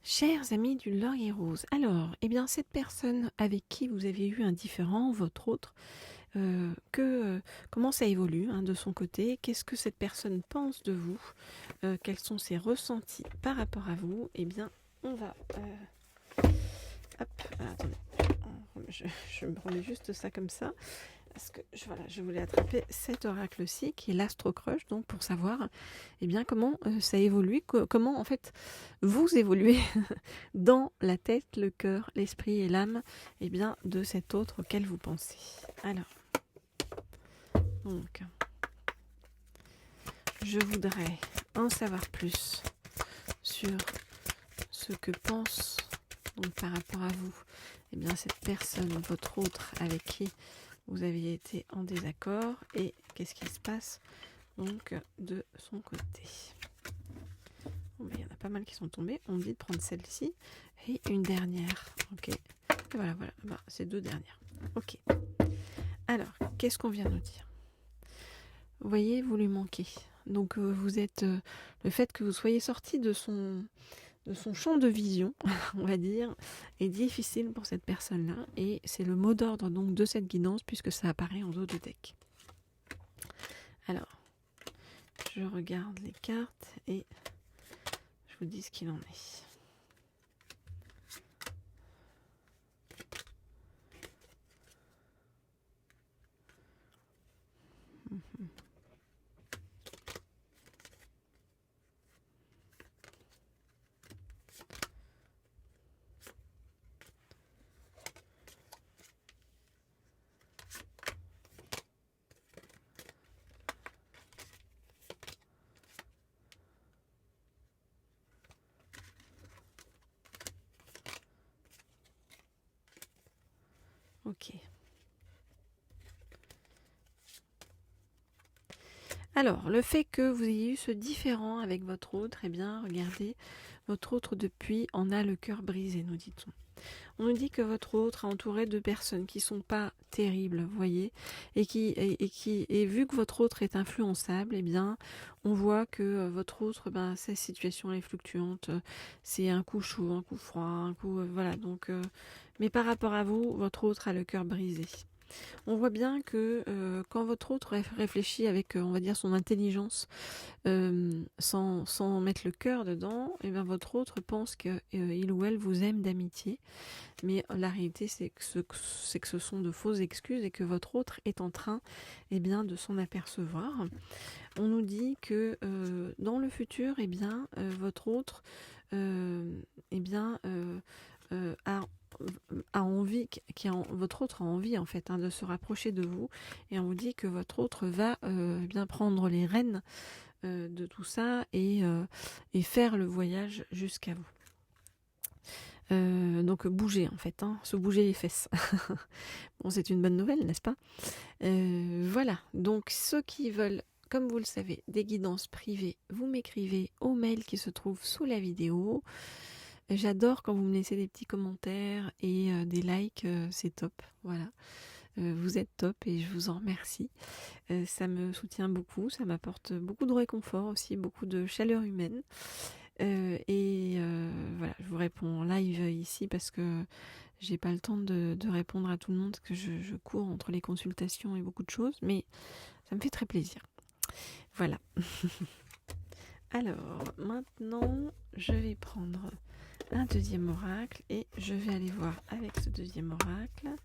Chers amis du Laurier Rose, alors, eh bien, cette personne avec qui vous avez eu un différend, votre autre, comment ça évolue de son côté, qu'est-ce que cette personne pense de vous, quels sont ses ressentis par rapport à vous, eh bien, on va... hop, attendez, je me remets juste ça comme ça. Parce que je voulais attraper cet oracle-ci, qui est l'Astro-Crush, donc pour savoir comment ça évolue, comment en fait vous évoluez dans la tête, le cœur, l'esprit et l'âme de cet autre auquel vous pensez. Alors, donc, je voudrais en savoir plus sur ce que pense donc par rapport à vous cette personne, votre autre avec qui vous aviez été en désaccord et qu'est-ce qui se passe donc de son côté. Bon, il y en a pas mal qui sont tombés. On me dit de prendre celle-ci et une dernière. Ok. Et voilà. C'est deux dernières. Ok. Alors, qu'est-ce qu'on vient de nous dire? Vous voyez, vous lui manquez. Donc, vous êtes le fait que vous soyez sorti de son champ de vision, on va dire, est difficile pour cette personne-là. Et c'est le mot d'ordre donc de cette guidance puisque ça apparaît en dos de deck. Alors, je regarde les cartes et je vous dis ce qu'il en est. Ok. Alors, le fait que vous ayez eu ce différend avec votre autre, regardez, votre autre depuis en a le cœur brisé, nous dit-on. On nous dit que votre autre est entouré de personnes qui sont pas terribles, vous voyez, et vu que votre autre est influençable, on voit que votre autre, sa situation est fluctuante, c'est un coup chaud, un coup froid, un coup, voilà, donc, mais par rapport à vous, votre autre a le cœur brisé. On voit bien que quand votre autre réfléchit avec, on va dire, son intelligence, sans mettre le cœur dedans, votre autre pense qu'il ou elle vous aime d'amitié. Mais la réalité, c'est que ce sont de fausses excuses et que votre autre est en train de s'en apercevoir. On nous dit que dans le futur, votre autre a envie, votre autre a envie en fait de se rapprocher de vous, et on vous dit que votre autre va prendre les rênes de tout ça et faire le voyage jusqu'à vous. Donc bouger en fait, se bouger les fesses. Bon, c'est une bonne nouvelle, n'est-ce pas? Voilà, donc ceux qui veulent, comme vous le savez, des guidances privées, vous m'écrivez au mail qui se trouve sous la vidéo. J'adore quand vous me laissez des petits commentaires et des likes, c'est top, voilà. Vous êtes top et je vous en remercie. Ça me soutient beaucoup, ça m'apporte beaucoup de réconfort aussi, beaucoup de chaleur humaine. Voilà, je vous réponds en live ici parce que j'ai pas le temps de répondre à tout le monde, parce que je cours entre les consultations et beaucoup de choses, mais ça me fait très plaisir. Voilà. Alors, maintenant, je vais prendre un deuxième oracle et je vais aller voir avec ce deuxième oracle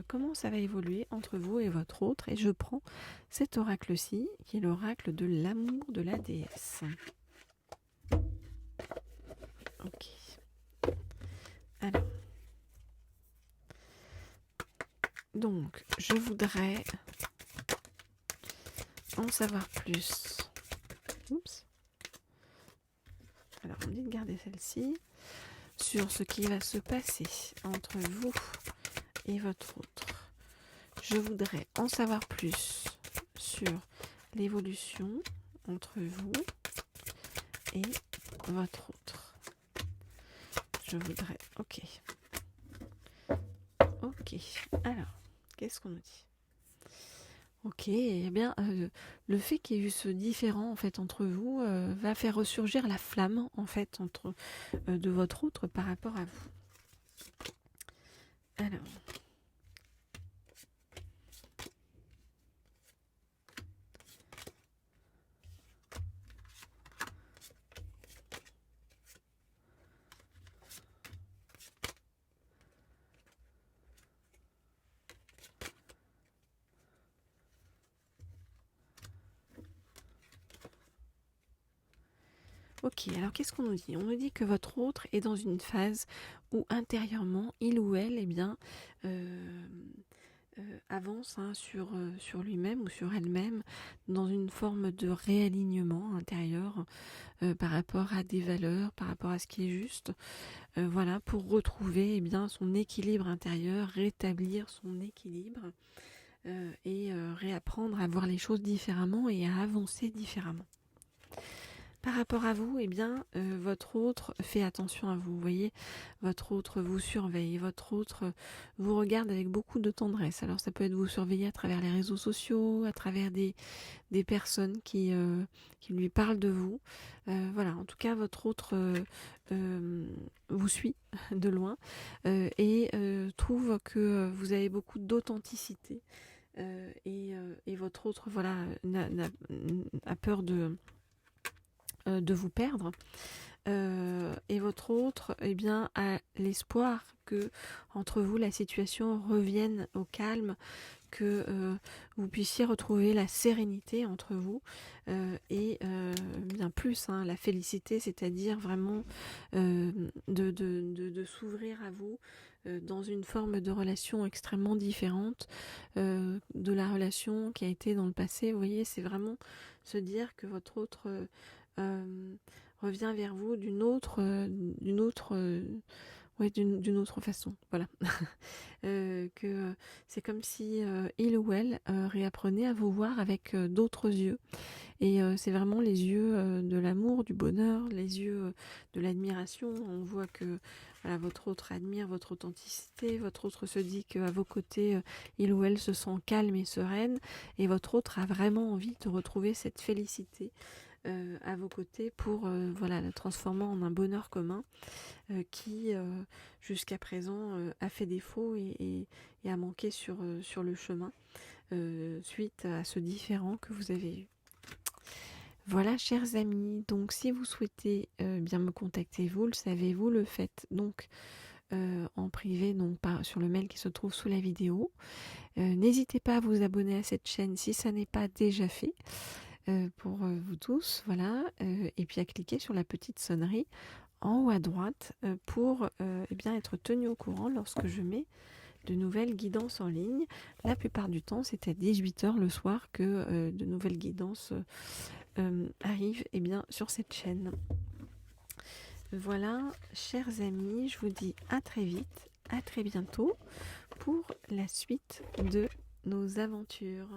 comment ça va évoluer entre vous et votre autre. Et je prends cet oracle-ci, qui est l'oracle de l'amour de la déesse. Ok. Alors, donc, je voudrais en savoir plus. Oups. Alors, on me dit de garder celle-ci. Sur ce qui va se passer entre vous et votre autre. Je voudrais en savoir plus sur l'évolution entre vous et votre autre. Je voudrais... Ok. Ok. Alors, qu'est-ce qu'on nous dit? Ok, eh bien, le fait qu'il y ait eu ce différent en fait entre vous va faire ressurgir la flamme en fait de votre autre par rapport à vous. Alors, ok, alors qu'est-ce qu'on nous dit? On nous dit que votre autre est dans une phase où intérieurement, il ou elle, eh bien, avance sur lui-même ou sur elle-même dans une forme de réalignement intérieur par rapport à des valeurs, par rapport à ce qui est juste, voilà, pour retrouver eh bien, son équilibre intérieur, rétablir son équilibre et réapprendre à voir les choses différemment et à avancer différemment. Par rapport à vous, eh bien, votre autre fait attention à vous. Vous voyez, votre autre vous surveille, votre autre vous regarde avec beaucoup de tendresse. Alors, ça peut être vous surveiller à travers les réseaux sociaux, à travers des personnes qui lui parlent de vous. Voilà, en tout cas, votre autre vous suit de loin et trouve que vous avez beaucoup d'authenticité. Et votre autre, voilà, a peur de vous perdre. Et votre autre, eh bien, a l'espoir que entre vous la situation revienne au calme, que vous puissiez retrouver la sérénité entre vous et bien plus la félicité, c'est-à-dire vraiment de s'ouvrir à vous dans une forme de relation extrêmement différente de la relation qui a été dans le passé. Vous voyez, c'est vraiment se dire que votre autre revient vers vous d'une autre façon, voilà. Que c'est comme si il ou elle réapprenait à vous voir avec d'autres yeux. Et c'est vraiment les yeux de l'amour, du bonheur, les yeux de l'admiration. On voit que voilà, votre autre admire votre authenticité, votre autre se dit qu'à vos côtés, il ou elle se sent calme et sereine, et votre autre a vraiment envie de retrouver cette félicité à vos côtés pour voilà, la transformer en un bonheur commun qui jusqu'à présent a fait défaut et a manqué sur le chemin suite à ce différend que vous avez eu. Voilà, chers amis, donc si vous souhaitez bien me contacter, vous le savez, vous le faites donc en privé, donc sur le mail qui se trouve sous la vidéo. N'hésitez pas à vous abonner à cette chaîne si ça n'est pas déjà fait. Pour vous tous, voilà, et puis à cliquer sur la petite sonnerie en haut à droite pour eh bien être tenu au courant lorsque je mets de nouvelles guidances en ligne. La plupart du temps, c'est à 18h le soir que de nouvelles guidances arrivent eh bien, sur cette chaîne. Voilà, chers amis, je vous dis à très vite, à très bientôt pour la suite de nos aventures.